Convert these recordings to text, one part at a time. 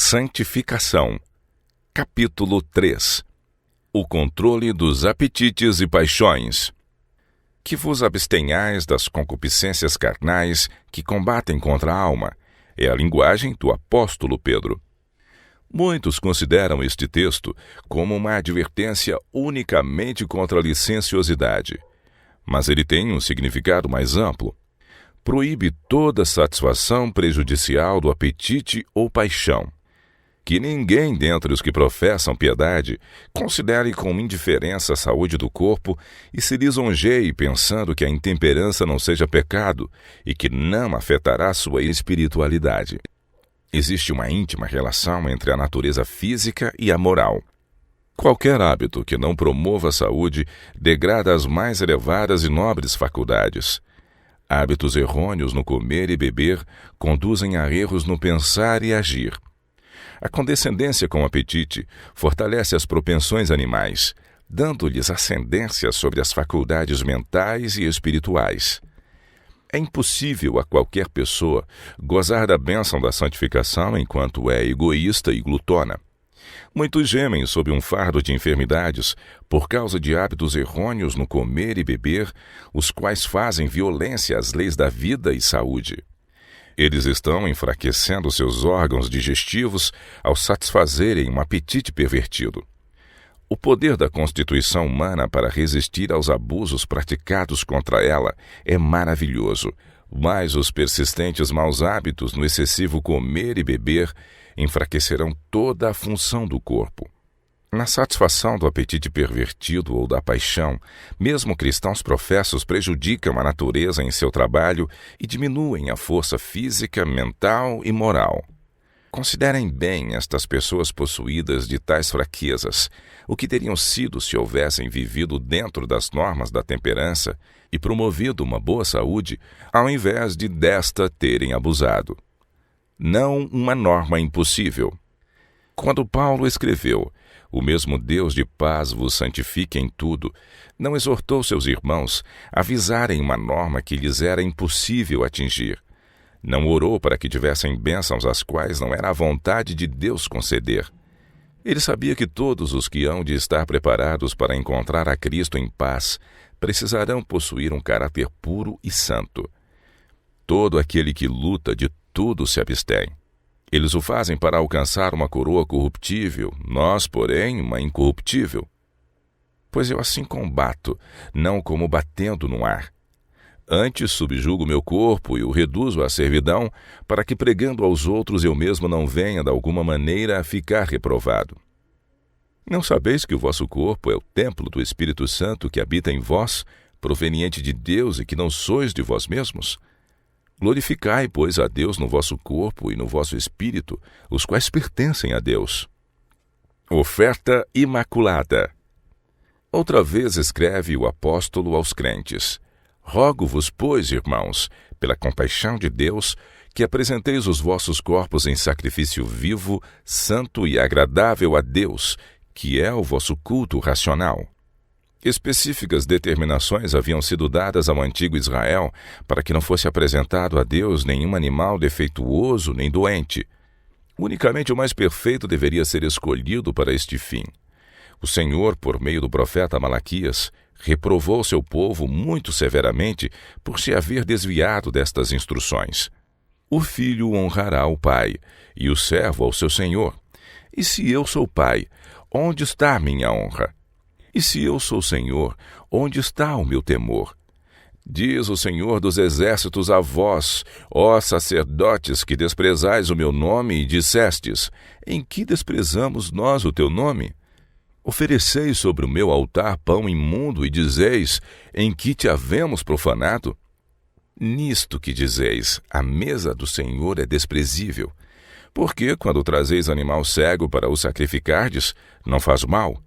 Santificação. Capítulo 3. O controle dos apetites e paixões. Que vos abstenhais das concupiscências carnais que combatem contra a alma, é a linguagem do apóstolo Pedro. Muitos consideram este texto como uma advertência unicamente contra a licenciosidade, mas ele tem um significado mais amplo. Proíbe toda satisfação prejudicial do apetite ou paixão. Que ninguém dentre os que professam piedade considere com indiferença a saúde do corpo e se lisonjeie pensando que a intemperança não seja pecado e que não afetará sua espiritualidade. Existe uma íntima relação entre a natureza física e a moral. Qualquer hábito que não promova a saúde degrada as mais elevadas e nobres faculdades. Hábitos errôneos no comer e beber conduzem a erros no pensar e agir. A condescendência com o apetite fortalece as propensões animais, dando-lhes ascendência sobre as faculdades mentais e espirituais. É impossível a qualquer pessoa gozar da bênção da santificação enquanto é egoísta e glutona. Muitos gemem sob um fardo de enfermidades por causa de hábitos errôneos no comer e beber, os quais fazem violência às leis da vida e saúde. Eles estão enfraquecendo seus órgãos digestivos ao satisfazerem um apetite pervertido. O poder da constituição humana para resistir aos abusos praticados contra ela é maravilhoso, mas os persistentes maus hábitos no excessivo comer e beber enfraquecerão toda a função do corpo. Na satisfação do apetite pervertido ou da paixão, mesmo cristãos professos prejudicam a natureza em seu trabalho e diminuem a força física, mental e moral. Considerem bem estas pessoas possuídas de tais fraquezas, o que teriam sido se houvessem vivido dentro das normas da temperança e promovido uma boa saúde, ao invés de desta terem abusado. Não uma norma impossível. Quando Paulo escreveu: "O mesmo Deus de paz vos santifique em tudo", não exortou seus irmãos a visarem uma norma que lhes era impossível atingir. Não orou para que tivessem bênçãos às quais não era a vontade de Deus conceder. Ele sabia que todos os que hão de estar preparados para encontrar a Cristo em paz precisarão possuir um caráter puro e santo. Todo aquele que luta de tudo se abstém. Eles o fazem para alcançar uma coroa corruptível, nós, porém, uma incorruptível. Pois eu assim combato, não como batendo no ar. Antes subjugo meu corpo e o reduzo à servidão, para que pregando aos outros eu mesmo não venha de alguma maneira a ficar reprovado. Não sabeis que o vosso corpo é o templo do Espírito Santo que habita em vós, proveniente de Deus e que não sois de vós mesmos? Glorificai, pois, a Deus no vosso corpo e no vosso espírito, os quais pertencem a Deus. Oferta imaculada. Outra vez escreve o apóstolo aos crentes: "Rogo-vos, pois, irmãos, pela compaixão de Deus, que apresenteis os vossos corpos em sacrifício vivo, santo e agradável a Deus, que é o vosso culto racional." Específicas determinações haviam sido dadas ao antigo Israel para que não fosse apresentado a Deus nenhum animal defeituoso nem doente. Unicamente o mais perfeito deveria ser escolhido para este fim. O Senhor, por meio do profeta Malaquias, reprovou seu povo muito severamente por se haver desviado destas instruções. O filho honrará o pai, e o servo ao seu senhor. E se eu sou pai, onde está a minha honra? E se eu sou Senhor, onde está o meu temor? Diz o Senhor dos Exércitos a vós, ó sacerdotes, que desprezais o meu nome, e dissestes: "Em que desprezamos nós o teu nome?" Ofereceis sobre o meu altar pão imundo, e dizeis: "Em que te havemos profanado?" Nisto que dizeis: "A mesa do Senhor é desprezível." Porque, quando trazeis animal cego para o sacrificardes, não faz mal?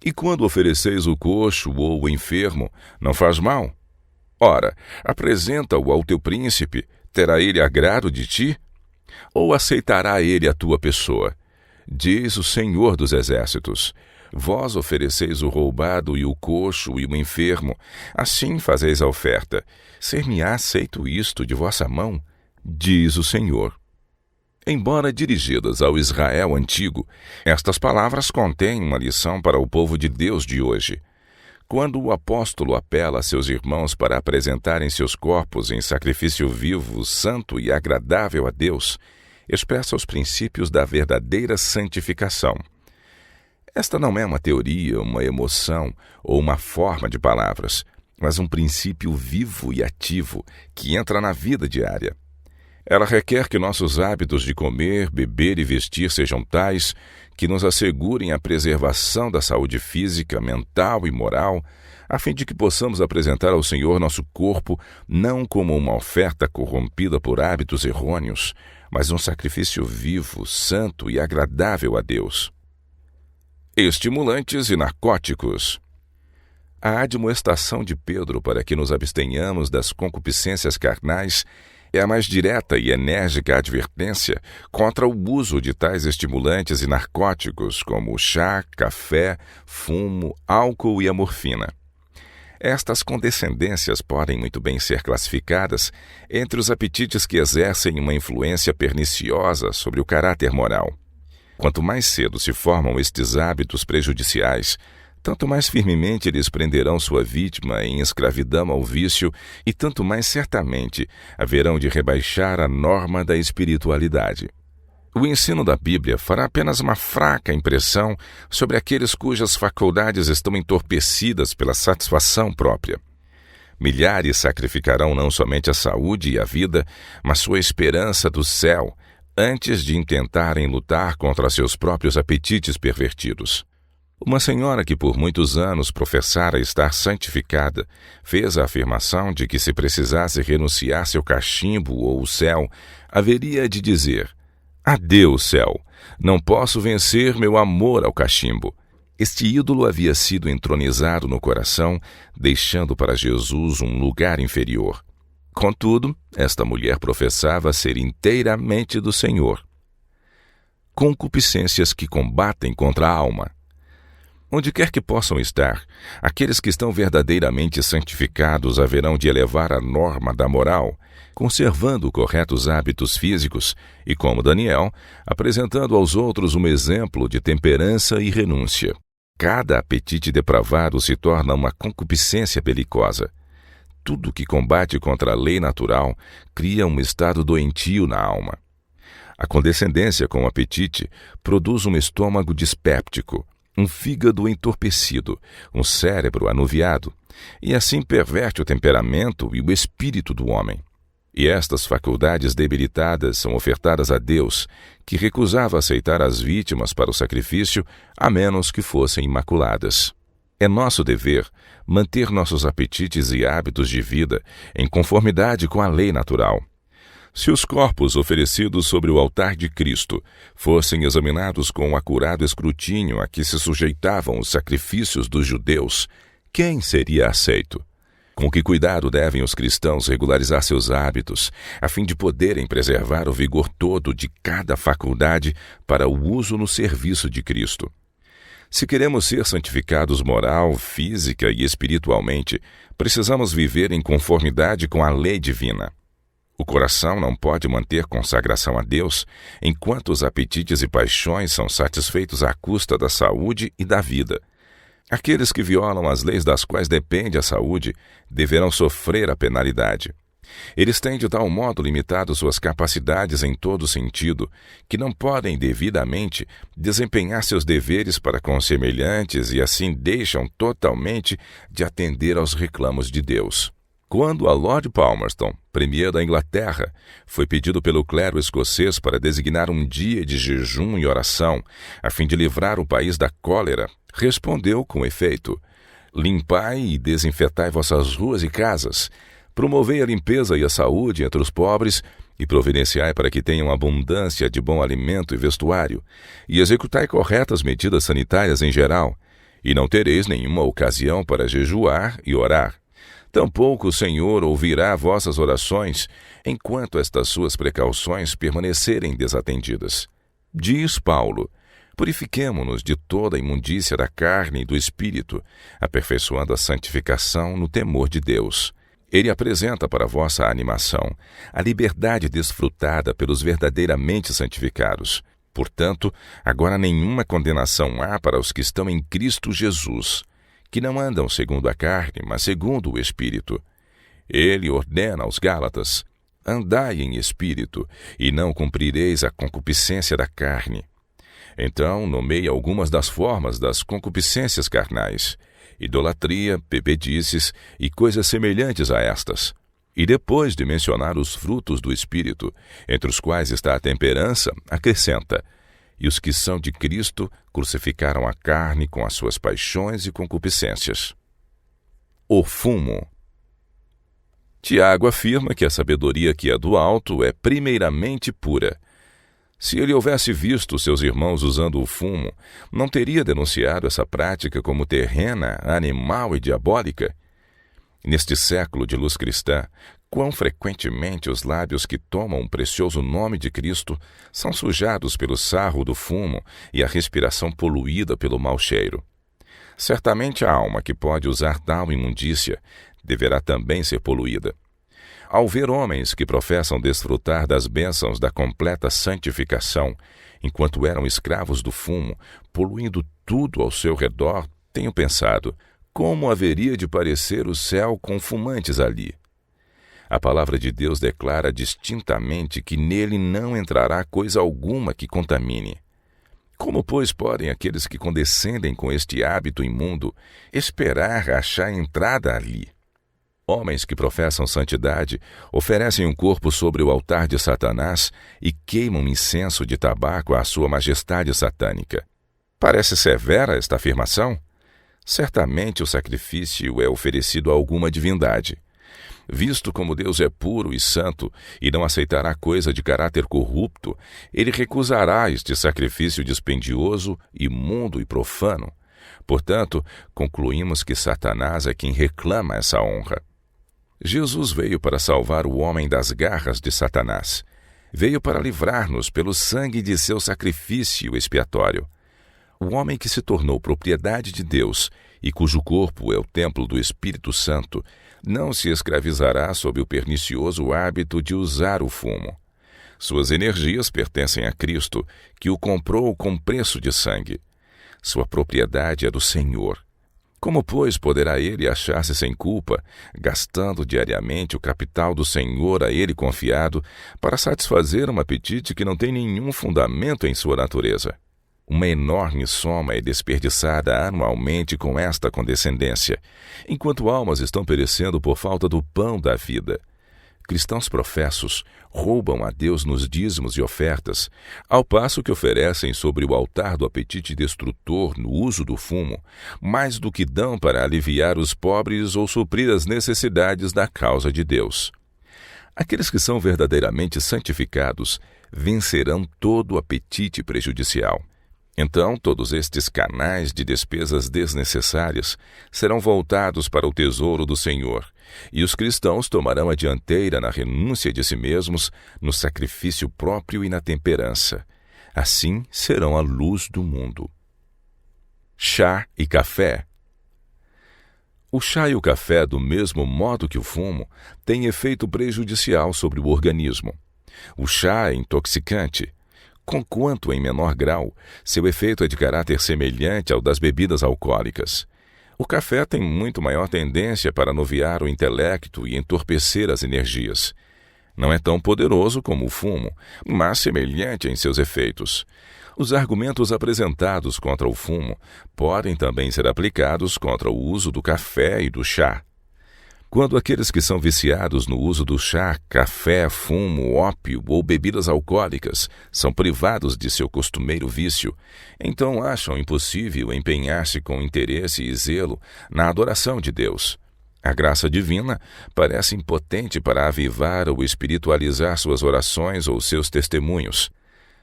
E quando ofereceis o coxo ou o enfermo, não faz mal? Ora, apresenta-o ao teu príncipe, terá ele agrado de ti? Ou aceitará ele a tua pessoa? Diz o Senhor dos Exércitos: "Vós ofereceis o roubado e o coxo e o enfermo, assim fazeis a oferta. Ser-me-á aceito isto de vossa mão? Diz o Senhor." Embora dirigidas ao Israel antigo, estas palavras contêm uma lição para o povo de Deus de hoje. Quando o apóstolo apela a seus irmãos para apresentarem seus corpos em sacrifício vivo, santo e agradável a Deus, expressa os princípios da verdadeira santificação. Esta não é uma teoria, uma emoção ou uma forma de palavras, mas um princípio vivo e ativo que entra na vida diária. Ela requer que nossos hábitos de comer, beber e vestir sejam tais que nos assegurem a preservação da saúde física, mental e moral, a fim de que possamos apresentar ao Senhor nosso corpo não como uma oferta corrompida por hábitos errôneos, mas um sacrifício vivo, santo e agradável a Deus. Estimulantes e narcóticos. A admoestação de Pedro para que nos abstenhamos das concupiscências carnais é a mais direta e enérgica advertência contra o uso de tais estimulantes e narcóticos como o chá, café, fumo, álcool e a morfina. Estas condescendências podem muito bem ser classificadas entre os apetites que exercem uma influência perniciosa sobre o caráter moral. Quanto mais cedo se formam estes hábitos prejudiciais, tanto mais firmemente eles prenderão sua vítima em escravidão ao vício e tanto mais certamente haverão de rebaixar a norma da espiritualidade. O ensino da Bíblia fará apenas uma fraca impressão sobre aqueles cujas faculdades estão entorpecidas pela satisfação própria. Milhares sacrificarão não somente a saúde e a vida, mas sua esperança do céu, antes de intentarem lutar contra seus próprios apetites pervertidos. Uma senhora que por muitos anos professara estar santificada fez a afirmação de que se precisasse renunciar seu cachimbo ou o céu, haveria de dizer: adeus, céu, não posso vencer meu amor ao cachimbo. Este ídolo havia sido entronizado no coração, deixando para Jesus um lugar inferior. Contudo, esta mulher professava ser inteiramente do Senhor. Concupiscências que combatem contra a alma. Onde quer que possam estar, aqueles que estão verdadeiramente santificados haverão de elevar a norma da moral, conservando corretos hábitos físicos e, como Daniel, apresentando aos outros um exemplo de temperança e renúncia. Cada apetite depravado se torna uma concupiscência belicosa. Tudo que combate contra a lei natural cria um estado doentio na alma. A condescendência com o apetite produz um estômago dispéptico, um fígado entorpecido, um cérebro anuviado, e assim perverte o temperamento e o espírito do homem. E estas faculdades debilitadas são ofertadas a Deus, que recusava aceitar as vítimas para o sacrifício, a menos que fossem imaculadas. É nosso dever manter nossos apetites e hábitos de vida em conformidade com a lei natural. Se os corpos oferecidos sobre o altar de Cristo fossem examinados com o acurado escrutínio a que se sujeitavam os sacrifícios dos judeus, quem seria aceito? Com que cuidado devem os cristãos regularizar seus hábitos, a fim de poderem preservar o vigor todo de cada faculdade para o uso no serviço de Cristo. Se queremos ser santificados moral, física e espiritualmente, precisamos viver em conformidade com a lei divina. O coração não pode manter consagração a Deus enquanto os apetites e paixões são satisfeitos à custa da saúde e da vida. Aqueles que violam as leis das quais depende a saúde deverão sofrer a penalidade. Eles têm de tal modo limitado suas capacidades em todo sentido que não podem devidamente desempenhar seus deveres para com semelhantes e assim deixam totalmente de atender aos reclamos de Deus. Quando a Lord Palmerston, premier da Inglaterra, foi pedido pelo clero escocês para designar um dia de jejum e oração, a fim de livrar o país da cólera, respondeu com efeito: limpai e desinfetai vossas ruas e casas, promovei a limpeza e a saúde entre os pobres e providenciai para que tenham abundância de bom alimento e vestuário, e executai corretas medidas sanitárias em geral, e não tereis nenhuma ocasião para jejuar e orar. Tampouco o Senhor ouvirá vossas orações, enquanto estas suas precauções permanecerem desatendidas. Diz Paulo: purifiquemo-nos de toda a imundícia da carne e do espírito, aperfeiçoando a santificação no temor de Deus. Ele apresenta para vossa animação a liberdade desfrutada pelos verdadeiramente santificados. Portanto, agora nenhuma condenação há para os que estão em Cristo Jesus, que não andam segundo a carne, mas segundo o Espírito. Ele ordena aos Gálatas: andai em espírito, e não cumprireis a concupiscência da carne. Então, nomeia algumas das formas das concupiscências carnais: idolatria, bebedices e coisas semelhantes a estas. E depois de mencionar os frutos do Espírito, entre os quais está a temperança, acrescenta: e os que são de Cristo crucificaram a carne com as suas paixões e concupiscências. O fumo. Tiago afirma que a sabedoria que é do alto é primeiramente pura. Se ele houvesse visto seus irmãos usando o fumo, não teria denunciado essa prática como terrena, animal e diabólica? Neste século de luz cristã, quão frequentemente os lábios que tomam o precioso nome de Cristo são sujados pelo sarro do fumo e a respiração poluída pelo mau cheiro. Certamente a alma que pode usar tal imundícia deverá também ser poluída. Ao ver homens que professam desfrutar das bênçãos da completa santificação, enquanto eram escravos do fumo, poluindo tudo ao seu redor, tenho pensado: como haveria de parecer o céu com fumantes ali? A palavra de Deus declara distintamente que nele não entrará coisa alguma que contamine. Como, pois, podem aqueles que condescendem com este hábito imundo esperar achar entrada ali? Homens que professam santidade oferecem um corpo sobre o altar de Satanás e queimam incenso de tabaco à sua majestade satânica. Parece severa esta afirmação? Certamente o sacrifício é oferecido a alguma divindade. Visto como Deus é puro e santo e não aceitará coisa de caráter corrupto, ele recusará este sacrifício dispendioso, imundo e profano. Portanto, concluímos que Satanás é quem reclama essa honra. Jesus veio para salvar o homem das garras de Satanás. Veio para livrar-nos pelo sangue de seu sacrifício expiatório. O homem que se tornou propriedade de Deus e cujo corpo é o templo do Espírito Santo não se escravizará sob o pernicioso hábito de usar o fumo. Suas energias pertencem a Cristo, que o comprou com preço de sangue. Sua propriedade é do Senhor. Como, pois, poderá ele achar-se sem culpa, gastando diariamente o capital do Senhor a ele confiado, para satisfazer um apetite que não tem nenhum fundamento em sua natureza? Uma enorme soma é desperdiçada anualmente com esta condescendência, enquanto almas estão perecendo por falta do pão da vida. Cristãos professos roubam a Deus nos dízimos e ofertas, ao passo que oferecem sobre o altar do apetite destrutor no uso do fumo, mais do que dão para aliviar os pobres ou suprir as necessidades da causa de Deus. Aqueles que são verdadeiramente santificados vencerão todo o apetite prejudicial. Então, todos estes canais de despesas desnecessárias serão voltados para o tesouro do Senhor, e os cristãos tomarão a dianteira na renúncia de si mesmos, no sacrifício próprio e na temperança. Assim serão a luz do mundo. Chá e café. O chá e o café, do mesmo modo que o fumo, têm efeito prejudicial sobre o organismo. O chá é intoxicante, conquanto em menor grau, seu efeito é de caráter semelhante ao das bebidas alcoólicas. O café tem muito maior tendência para anuviar o intelecto e entorpecer as energias. Não é tão poderoso como o fumo, mas semelhante em seus efeitos. Os argumentos apresentados contra o fumo podem também ser aplicados contra o uso do café e do chá. Quando aqueles que são viciados no uso do chá, café, fumo, ópio ou bebidas alcoólicas são privados de seu costumeiro vício, então acham impossível empenhar-se com interesse e zelo na adoração de Deus. A graça divina parece impotente para avivar ou espiritualizar suas orações ou seus testemunhos.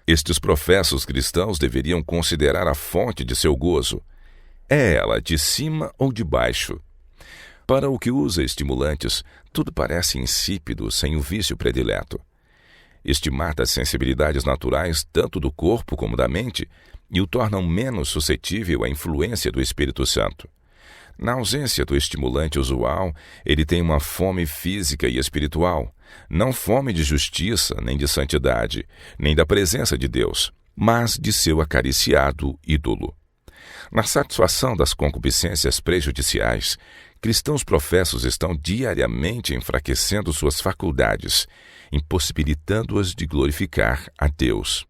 Estes professos cristãos deveriam considerar a fonte de seu gozo. É ela de cima ou de baixo? Para o que usa estimulantes, tudo parece insípido sem o vício predileto. Este mata as sensibilidades naturais tanto do corpo como da mente e o tornam menos suscetível à influência do Espírito Santo. Na ausência do estimulante usual, ele tem uma fome física e espiritual, não fome de justiça, nem de santidade, nem da presença de Deus, mas de seu acariciado ídolo. Na satisfação das concupiscências prejudiciais, cristãos professos estão diariamente enfraquecendo suas faculdades, impossibilitando-as de glorificar a Deus.